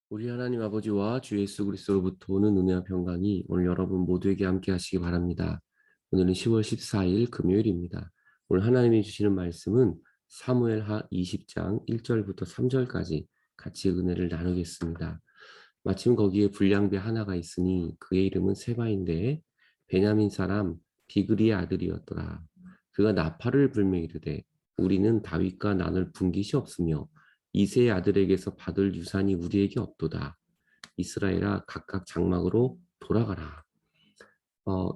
우리 하나님 아버지와 주 예수 그리스도로부터 오는 은혜와 평강이 오늘 여러분 모두에게 함께 하시기 바랍니다. 오늘은 10월 14일 금요일입니다. 오늘 하나님이 주시는 말씀은 사무엘하 20장 1절부터 3절까지 같이 은혜를 나누겠습니다. 마침 거기에 불량배 하나가 있으니 그의 이름은 세바인데 베냐민 사람 비그리의 아들이었더라. 그가 나팔을 불며 이르되 우리는 다윗과 나눌 분깃이 없으며 이새의 아들에게서 받을 유산이 우리에게 없도다. 이스라엘아 각각 장막으로 돌아가라.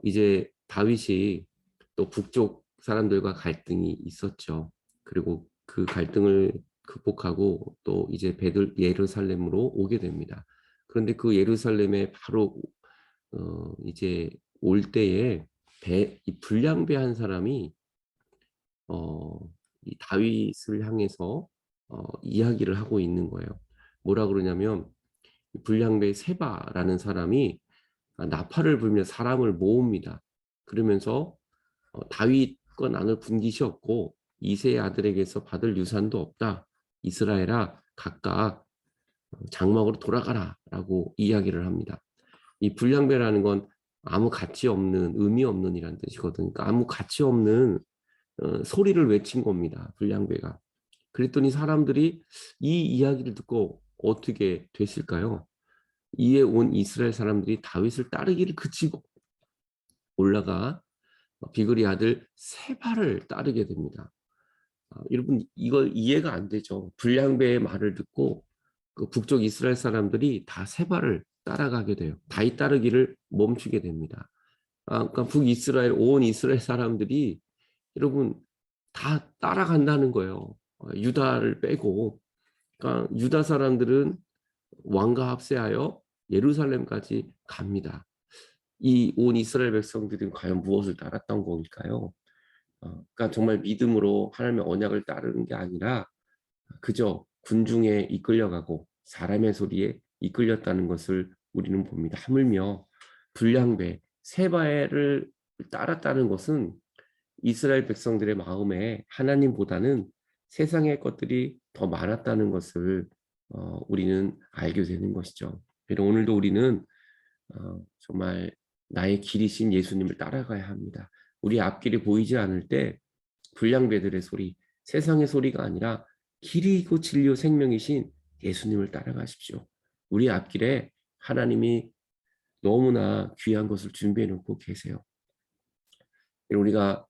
이제 다윗이 또 북쪽 사람들과 갈등이 있었죠. 그리고 그 갈등을 극복하고 또 이제 예루살렘으로 오게 됩니다. 그런데 그 예루살렘에 바로 이제 올 때에 이 불량배 한 사람이 어, 이 다윗을 향해서 이야기를 하고 있는 거예요. 뭐라 그러냐면 불량배 세바라는 사람이 나팔을 불며 사람을 모읍니다. 그러면서 다윗과 나눌 분깃이 없고 이새의 아들에게서 받을 유산도 없다. 이스라엘아 각각 장막으로 돌아가라 라고 이야기를 합니다. 이 불량배라는 건 아무 가치 없는 의미 없는 이라는 뜻이거든요. 그러니까 아무 가치 없는 소리를 외친 겁니다. 불량배가. 그랬더니 사람들이 이 이야기를 듣고 어떻게 됐을까요? 이에 온 이스라엘 사람들이 다윗을 따르기를 그치고 올라가 비그리 아들 세바를 따르게 됩니다. 여러분 이걸 이해가 안 되죠. 불량배의 말을 듣고 그 북쪽 이스라엘 사람들이 다 세바를 따라가게 돼요. 다윗 따르기를 멈추게 됩니다. 그러니까 북이스라엘 온 이스라엘 사람들이 여러분 다 따라간다는 거예요. 유다를 빼고. 그러니까 유다 사람들은 왕과 합세하여 예루살렘까지 갑니다. 이 온 이스라엘 백성들은 과연 무엇을 따랐던 걸까요? 그러니까 정말 믿음으로 하나님의 언약을 따르는 게 아니라 그저 군중에 이끌려가고 사람의 소리에 이끌렸다는 것을 우리는 봅니다. 하물며 불량배 세바를 따랐다는 것은 이스라엘 백성들의 마음에 하나님보다는 세상의 것들이 더 많았다는 것을 우리는 알게 되는 것이죠. 오늘도 우리는 정말 나의 길이신 예수님을 따라가야 합니다. 우리 앞길이 보이지 않을 때 불량배들의 소리, 세상의 소리가 아니라 길이고 진리요 생명이신 예수님을 따라가십시오. 우리 앞길에 하나님이 너무나 귀한 것을 준비해 놓고 계세요. 우리가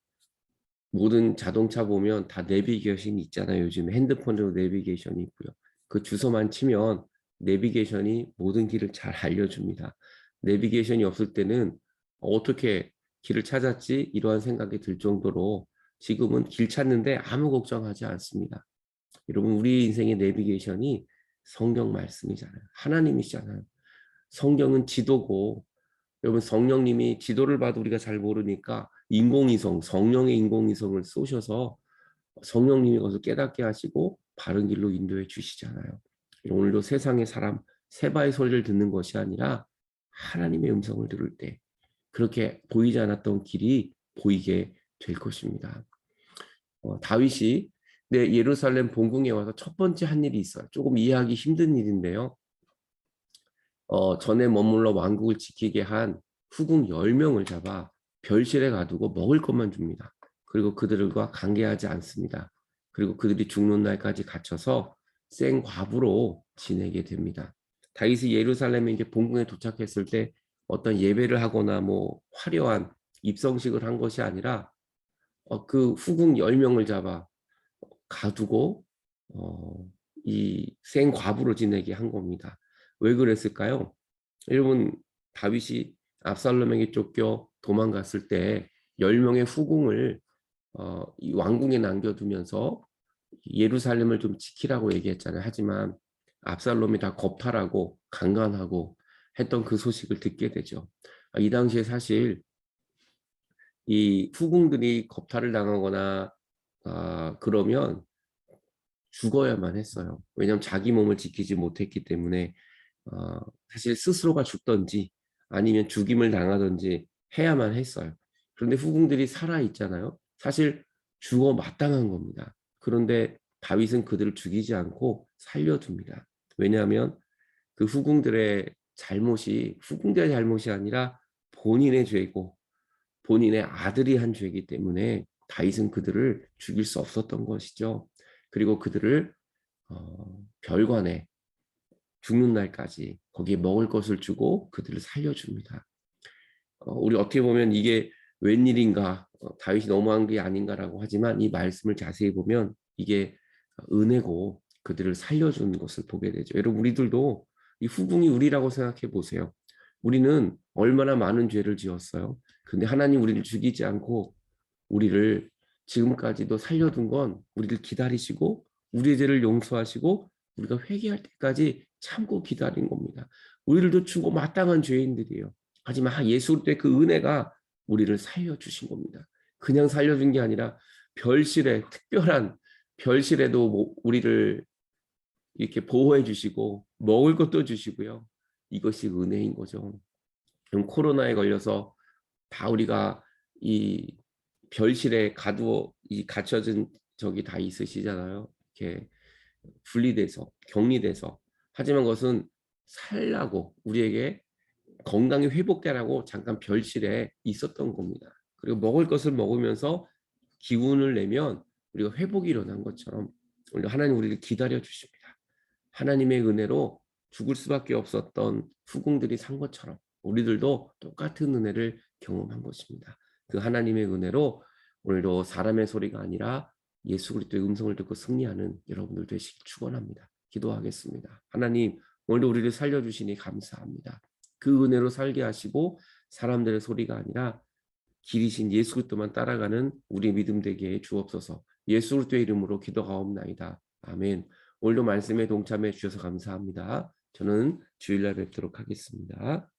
모든 자동차 보면 다 내비게이션이 있잖아요. 요즘 핸드폰으로 내비게이션이 있고요. 그 주소만 치면 내비게이션이 모든 길을 잘 알려줍니다. 내비게이션이 없을 때는 어떻게 길을 찾았지? 이러한 생각이 들 정도로 지금은 길 찾는데 아무 걱정하지 않습니다. 여러분 우리 인생의 내비게이션이 성경 말씀이잖아요. 하나님이시잖아요. 성경은 지도고 여러분 성령님이 지도를 봐도 우리가 잘 모르니까 인공위성, 성령의 인공위성을 쏘셔서 성령님이 그것을 깨닫게 하시고 바른 길로 인도해 주시잖아요. 오늘도 세상의 사람, 세바의 소리를 듣는 것이 아니라 하나님의 음성을 들을 때 그렇게 보이지 않았던 길이 보이게 될 것입니다. 다윗이 예루살렘 본궁에 와서 첫 번째 한 일이 있어요. 조금 이해하기 힘든 일인데요. 전에 머물러 왕국을 지키게 한 후궁 10명을 잡아 별실에 가두고 먹을 것만 줍니다. 그리고 그들과 관계하지 않습니다. 그리고 그들이 죽는 날까지 갇혀서 생과부로 지내게 됩니다. 다윗이 예루살렘에 이제 본궁에 도착했을 때 어떤 예배를 하거나 뭐 화려한 입성식을 한 것이 아니라 그 후궁 10명을 잡아 가두고 이 생과부로 지내게 한 겁니다. 왜 그랬을까요? 여러분 다윗이 압살롬에게 쫓겨 도망갔을 때 10명의 후궁을 이 왕궁에 남겨두면서 예루살렘을 좀 지키라고 얘기했잖아요. 하지만 압살롬이 다 겁탈하고 강간하고 했던 그 소식을 듣게 되죠. 이 당시에 사실 이 후궁들이 겁탈을 당하거나 그러면 죽어야만 했어요. 왜냐하면 자기 몸을 지키지 못했기 때문에 사실 스스로가 죽든지 아니면 죽임을 당하든지 해야만 했어요. 그런데 후궁들이 살아있잖아요. 사실 죽어 마땅한 겁니다. 그런데 다윗은 그들을 죽이지 않고 살려둡니다. 왜냐하면 그 후궁들의 잘못이 아니라 본인의 죄고 본인의 아들이 한 죄이기 때문에 다윗은 그들을 죽일 수 없었던 것이죠. 그리고 그들을 별관에 죽는 날까지 거기에 먹을 것을 주고 그들을 살려줍니다. 우리 어떻게 보면 이게 웬일인가, 다윗이 너무한 게 아닌가라고 하지만 이 말씀을 자세히 보면 이게 은혜고 그들을 살려준 것을 보게 되죠. 여러분, 우리들도 이 후궁이 우리라고 생각해 보세요. 우리는 얼마나 많은 죄를 지었어요. 근데 하나님 우리를 죽이지 않고 우리를 지금까지도 살려둔 건 우리를 기다리시고 우리의 죄를 용서하시고 우리가 회개할 때까지 참고 기다린 겁니다. 우리들도 죽고 마땅한 죄인들이에요. 하지만 예수 그리스도의 그 은혜가 우리를 살려주신 겁니다. 그냥 살려준 게 아니라 별실에, 특별한 별실에도 우리를 이렇게 보호해 주시고 먹을 것도 주시고요. 이것이 은혜인 거죠. 그럼 코로나에 걸려서 다 우리가 이 별실에 갇혀진 적이 다 있으시잖아요. 이렇게 분리돼서, 격리돼서. 하지만 그것은 살라고, 우리에게 건강이 회복되라고 잠깐 별실에 있었던 겁니다. 그리고 먹을 것을 먹으면서 기운을 내면 우리가 회복이 일어난 것처럼 하나님 우리를 기다려 주십니다. 하나님의 은혜로 죽을 수밖에 없었던 후궁들이 산 것처럼 우리들도 똑같은 은혜를 경험한 것입니다. 그 하나님의 은혜로 오늘도 사람의 소리가 아니라 예수 그리스도의 음성을 듣고 승리하는 여러분들 되시길 축원합니다. 기도하겠습니다. 하나님, 오늘도 우리를 살려주시니 감사합니다. 그 은혜로 살게 하시고 사람들의 소리가 아니라 길이신 예수 그리스도만 따라가는 우리 믿음 되게 해 주옵소서. 예수 그리스도의 이름으로 기도하옵나이다. 아멘. 오늘도 말씀에 동참해 주셔서 감사합니다. 저는 주일날 뵙도록 하겠습니다.